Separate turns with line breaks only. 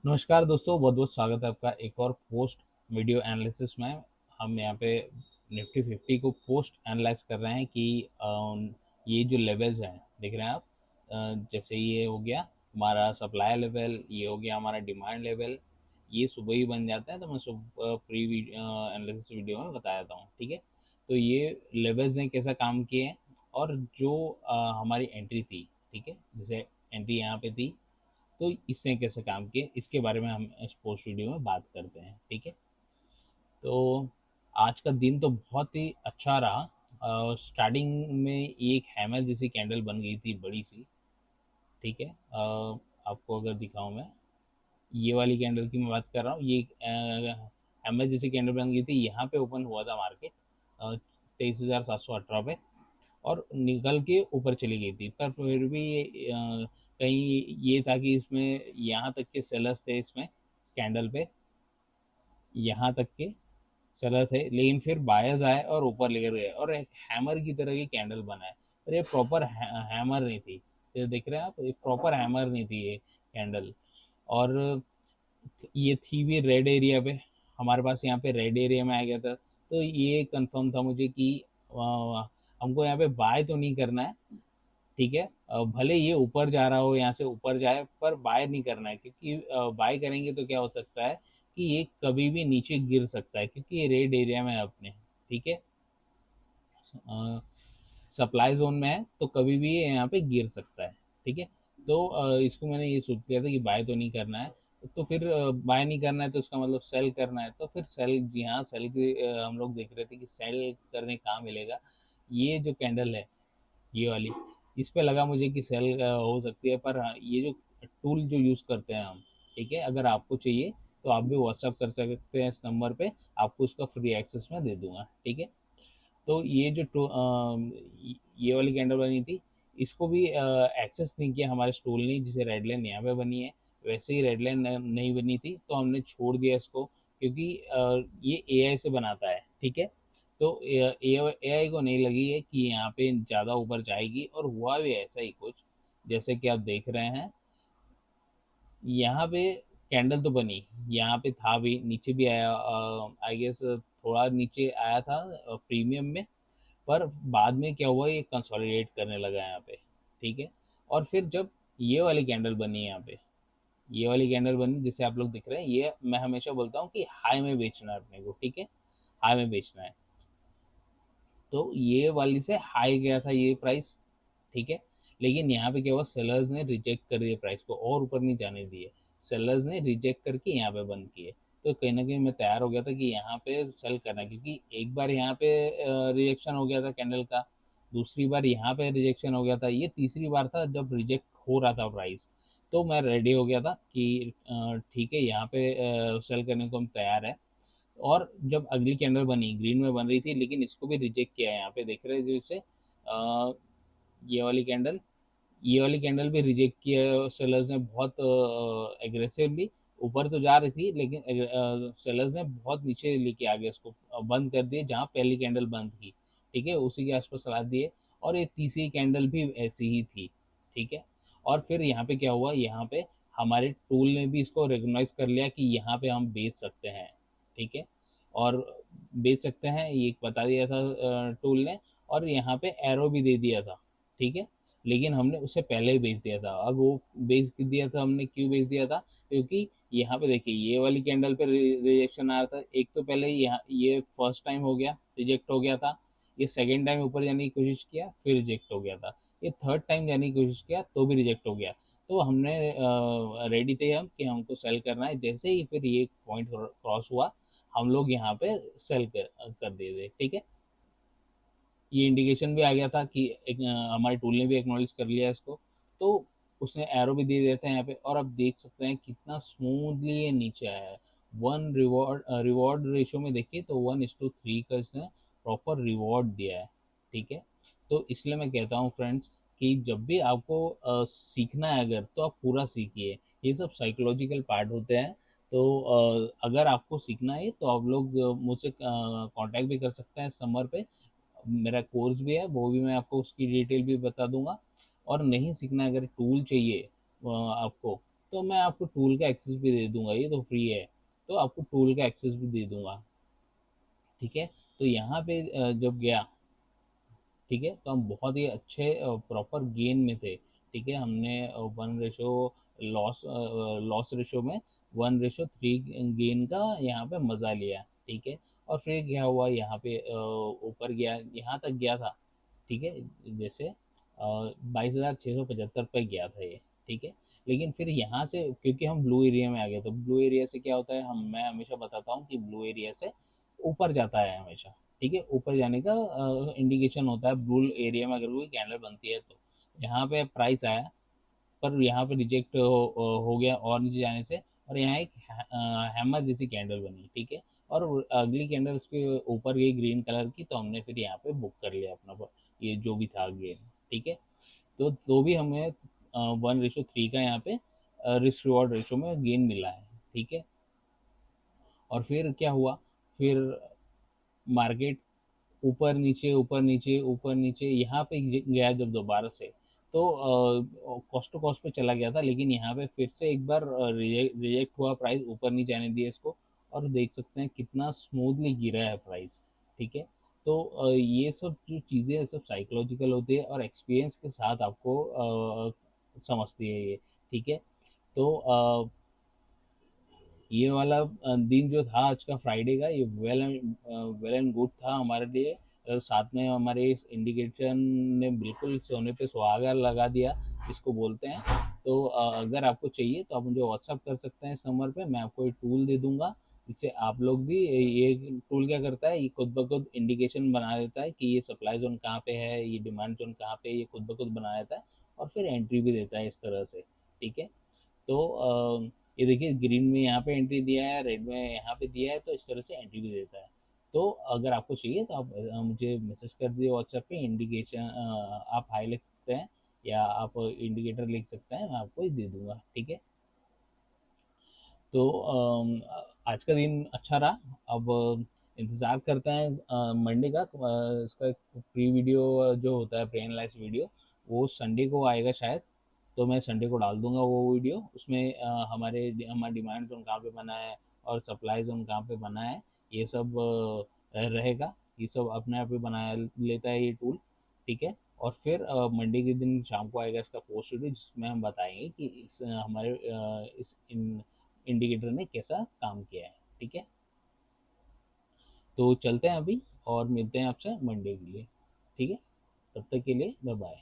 नमस्कार दोस्तों, बहुत बहुत स्वागत है आपका एक और पोस्ट वीडियो एनालिसिस में। हम यहाँ पे निफ्टी 50 को पोस्ट एनालाइज कर रहे हैं कि ये जो लेवल्स हैं देख रहे हैं आप। जैसे ये हो गया हमारा सप्लाई लेवल, ये हो गया हमारा डिमांड लेवल। ये सुबह ही बन जाता है, तो मैं सुबह प्री एनालिसिस वीडियो में बता देता हूँ, ठीक है। तो ये लेवल्स ने कैसा काम किए हैं, और जो हमारी एंट्री थी, ठीक है, जैसे एंट्री यहाँ पे थी, तो इससे कैसे काम किए इसके बारे में हम इस पोस्ट वीडियो में बात करते हैं, ठीक है। तो आज का दिन तो बहुत ही अच्छा रहा। स्टार्टिंग में एक हैमर जैसी कैंडल बन गई थी, बड़ी सी, ठीक है। आपको अगर दिखाऊं मैं, ये वाली कैंडल की मैं बात कर रहा हूँ। ये हैमर जैसी कैंडल बन गई थी, यहाँ पे ओपन हुआ था मार्केट 23,718 पे, और निकल के ऊपर चली गई थी। पर फिर भी कहीं ये था कि इसमें यहाँ तक के सेलर्स थे, इसमें कैंडल पे यहाँ तक के सेलर थे, लेकिन फिर बायर्स आए और ऊपर लेकर गए, और एक हैमर की तरह की कैंडल बना है। पर ये प्रॉपर हैमर नहीं थी। ये देख रहे हैं आप, ये प्रॉपर हैमर नहीं थी ये कैंडल। और ये थी भी रेड एरिया पे, हमारे पास यहाँ पे रेड एरिया में आ गया था। तो ये कंफर्म था मुझे कि हमको यहाँ पे बाय तो नहीं करना है, ठीक है। भले ये ऊपर जा रहा हो, यहाँ से ऊपर जाए, पर बाय नहीं करना है, क्योंकि बाय करेंगे तो क्या हो सकता है कि ये कभी भी नीचे गिर सकता है, क्योंकि ये रेड एरिया में है अपने, ठीक है। सप्लाई जोन में है, तो कभी भी ये यहाँ पे गिर सकता है, ठीक है। तो इसको मैंने ये सोच लिया था कि बाय तो नहीं करना है। तो फिर बाय नहीं करना है तो इसका मतलब सेल करना है, तो फिर सेल, जी हाँ, सेल की हम लोग देख रहे थे कि सेल करने कहाँ मिलेगा। ये जो कैंडल है, ये वाली, इस पे लगा मुझे कि सेल हो सकती है। पर हाँ, ये जो टूल जो यूज़ करते हैं हम, ठीक है, अगर आपको चाहिए तो आप भी व्हाट्सअप कर सकते हैं इस नंबर पे, आपको इसका फ्री एक्सेस में दे दूंगा, ठीक है। तो ये जो ये वाली कैंडल बनी थी, इसको भी एक्सेस नहीं किया हमारे स्टूल ने, जिसे रेड लाइन यहाँ पे बनी है, वैसे ही रेड लाइन नहीं बनी थी, तो हमने छोड़ दिया इसको, क्योंकि ये एआई से बनाता है, ठीक है। तो एआई को नहीं लगी है कि यहाँ पे ज़्यादा ऊपर जाएगी, और हुआ भी ऐसा ही कुछ, जैसे कि आप देख रहे हैं यहाँ पे। कैंडल तो बनी, यहाँ पे था भी, नीचे भी आया, आई गेस थोड़ा नीचे आया था प्रीमियम में। पर बाद में क्या हुआ, ये कंसोलिडेट करने लगा यहाँ पे, ठीक है। और फिर जब ये वाली कैंडल बनी यहाँ पे, ये वाली कैंडल बनी जिसे आप लोग दिख रहे हैं, ये मैं हमेशा बोलता हूँ कि हाई में बेचना है अपने को, ठीक है, हाई में बेचना है। तो ये वाली से हाई गया था ये प्राइस, ठीक है। लेकिन यहाँ पे क्या हुआ, सेलर्स ने रिजेक्ट कर दिया प्राइस को, और ऊपर नहीं जाने दिए। सेलर्स ने रिजेक्ट करके यहाँ पे बंद किए। तो कहीं ना कहीं मैं तैयार हो गया था कि यहाँ पे सेल करना है, क्योंकि एक बार यहाँ पे रिजेक्शन हो गया था कैंडल का, दूसरी बार यहाँ पे रिजेक्शन हो गया था, ये तीसरी बार था जब रिजेक्ट हो रहा था प्राइस। तो मैं रेडी हो गया था कि ठीक है, यहाँ पे सेल करने को हम तैयार है। और जब अगली कैंडल बनी, ग्रीन में बन रही थी, लेकिन इसको भी रिजेक्ट किया है, यहाँ पे देख रहे हैं जैसे ये वाली कैंडल, ये वाली कैंडल भी रिजेक्ट किया सेलर्स ने बहुत एग्रेसिवली। ऊपर तो जा रही थी, लेकिन सेलर्स ने बहुत नीचे लेके आ गए इसको, बंद कर दिए जहाँ पहली कैंडल बंद थी, ठीक है, उसी के आसपास ला दिए। और ये तीसरी कैंडल भी ऐसी ही थी, ठीक है। और फिर यहाँ पे क्या हुआ, यहाँ पे हमारे टूल ने भी इसको रिकॉग्नाइज कर लिया कि यहाँ पे हम बेच सकते हैं, ठीक है। और बेच सकते हैं ये बता दिया था टूल ने, और यहाँ पे एरो भी दे दिया था, ठीक है। लेकिन हमने उसे पहले ही बेच दिया था। अब वो बेच दिया था हमने, क्यों बेच दिया था, क्योंकि यहाँ पे देखिए ये वाली कैंडल पे रिजेक्शन आ रहा था। एक तो पहले यहाँ ये फर्स्ट टाइम हो गया, रिजेक्ट हो गया था। ये सेकेंड टाइम ऊपर जाने की कोशिश किया, फिर रिजेक्ट हो गया था। ये थर्ड टाइम जाने की कोशिश किया, तो भी रिजेक्ट हो गया। तो हमने रेडी थे हम कि हमको सेल करना है। जैसे ही फिर ये पॉइंट क्रॉस हुआ, हम लोग यहाँ पे सेल कर दिए थे, ठीक है। ये इंडिकेशन भी आ गया था कि हमारे टूल ने भी एक्नॉलेज कर लिया इसको। तो उसने एरो भी दे देते हैं यहाँ पे, और अब देख सकते हैं कितना स्मूथली ये नीचे आया है। वन रिवॉर्ड रेशियो में देखिए तो 1:3 का इसने प्रॉपर रिवॉर्ड दिया है, ठीक है। तो इसलिए मैं कहता हूँ फ्रेंड्स कि जब भी आपको सीखना है अगर, तो आप पूरा सीखिए। ये सब साइकोलॉजिकल पार्ट होते हैं। तो अगर आपको सीखना है तो आप लोग मुझसे कांटेक्ट भी कर सकते हैं इस नंबर पे। मेरा कोर्स भी है, वो भी मैं आपको उसकी डिटेल भी बता दूंगा। और नहीं सीखना, अगर टूल चाहिए आपको, तो मैं आपको टूल का एक्सेस भी दे दूंगा, ये तो फ्री है, तो आपको टूल का एक्सेस भी दे दूंगा। ठीक है, तो यहाँ पे जब गया, ठीक है, तो हम बहुत ही अच्छे प्रॉपर गेन में थे। ठीक है, हमने one ratio loss loss ratio में 1:3 गेन का यहाँ पे मज़ा लिया। ठीक है, और फिर क्या हुआ, यहाँ पे ऊपर गया, यहाँ तक गया था। ठीक है, जैसे 22,675 पे गया था ये। ठीक है, लेकिन फिर यहाँ से क्योंकि हम ब्लू एरिया में आ गए, तो ब्लू एरिया से क्या होता है, मैं हमेशा बताता हूँ कि ब्लू एरिया से ऊपर जाता है हमेशा। ठीक है, ऊपर जाने का इंडिकेशन होता है ब्लू एरिया में, अगर कोई कैंडल बनती है तो। यहाँ पे प्राइस आया, पर यहाँ पे रिजेक्ट हो गया और नीचे जाने से, और यहाँ एक हैमर जैसी कैंडल बनी। ठीक है, और अगली कैंडल उसके ऊपर गई ग्रीन कलर की, तो हमने फिर यहाँ पे बुक कर लिया अपना ये जो भी था गेन। ठीक है, तो भी हमें 1:3 का यहाँ पे रिस्क रिवॉर्ड रेशो में गेन मिला है। ठीक है, और फिर क्या हुआ, फिर मार्केट ऊपर नीचे ऊपर नीचे ऊपर नीचे यहाँ पे गया जब दोबारा से, तो कॉस्ट टू कॉस्ट पे चला गया था, लेकिन यहाँ पे फिर से एक बार रिजेक्ट हुआ, प्राइस ऊपर नहीं जाने दिया इसको, और देख सकते हैं कितना स्मूथली गिरा है प्राइस। ठीक है, तो ये सब जो चीज़ें सब साइकोलॉजिकल होती है और एक्सपीरियंस के साथ आपको समझती है ये। ठीक है, तो ये वाला दिन जो था आज का फ्राइडे का, ये वेल एंड गुड था हमारे लिए। साथ में हमारे इस इंडिकेटर ने बिल्कुल सोने पे सुहागा लगा दिया, इसको बोलते हैं। तो अगर आपको चाहिए तो आप मुझे व्हाट्सअप कर सकते हैं इस नंबर पे, मैं आपको एक टूल दे दूंगा, जिससे आप लोग भी, ये टूल क्या करता है, ये खुद ब खुद इंडिकेशन बना देता है कि ये सप्लाई जोन कहाँ पे है, ये डिमांड जोन कहाँ पे है, ये खुद ब खुद बना देता है, और फिर एंट्री भी देता है इस तरह से। ठीक है, तो ये देखिए ग्रीन में यहाँ पे एंट्री दिया है, रेड में यहाँ पे दिया है, तो इस तरह से एंट्री भी देता है। तो अगर आपको चाहिए तो आप मुझे मैसेज कर दिए व्हाट्सएप पे, इंडिकेशन आप हाई लिख सकते हैं या आप इंडिकेटर लिख सकते हैं, मैं आपको ही दे दूंगा। ठीक है, तो आज का दिन अच्छा रहा। अब इंतज़ार करते हैं मंडे का। इसका प्री वीडियो जो होता है, प्री एनालाइज वीडियो, वो संडे को आएगा शायद, तो मैं संडे को डाल दूंगा वो वीडियो। उसमें हमारा डिमांड जोन कहाँ पे बना है और सप्लाई जोन कहाँ पे बना है, ये सब रहेगा। ये सब अपने आप ही बना लेता है ये टूल। ठीक है, और फिर मंडे के दिन शाम को आएगा इसका पोस्ट वीडियो, जिसमें हम बताएंगे कि हमारे इस इंडिकेटर ने कैसा काम किया है। ठीक है, तो चलते हैं अभी और मिलते हैं आपसे मंडे के लिए। ठीक है, तब तक के लिए बाय बाय।